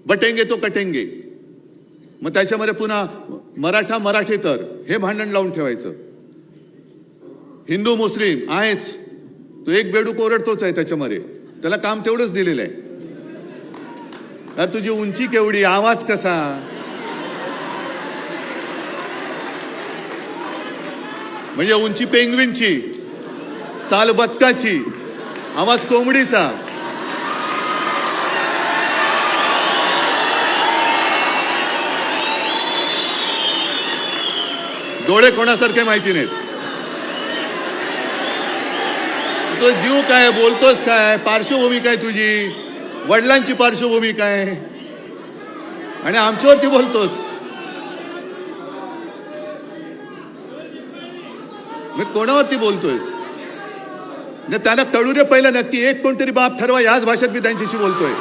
बटेंगे तो कटेंगे. मग त्याच्यामध्ये पुन्हा मराठा मराठेतर हे भांडण लावून ठेवायचं. हिंदू मुस्लिम आहेच, तो एक बेडूक ओरडतोच आहे त्याच्यामध्ये, त्याला काम तेवढंच दिलेलं आहे. अरे तुझी उंची केवढी, आवाज कसा, म्हणजे उंची पेंग्विनची, चाल बदकाची, आवाज कोंबडीचा. डोळे कोणासारखे माहिती नाहीत. तो जीव काय, बोलतोस काय, पार्श्वभूमी काय तुझी, वडिलांची पार्श्वभूमी काय, आणि आमच्यावरती बोलतोस. मग कोणावरती बोलतोयस? त्यांना कळू दे पहिलं नक्की, एक कोणतरी बाप ठरवा. याच भाषेत मी त्यांच्याशी बोलतोय.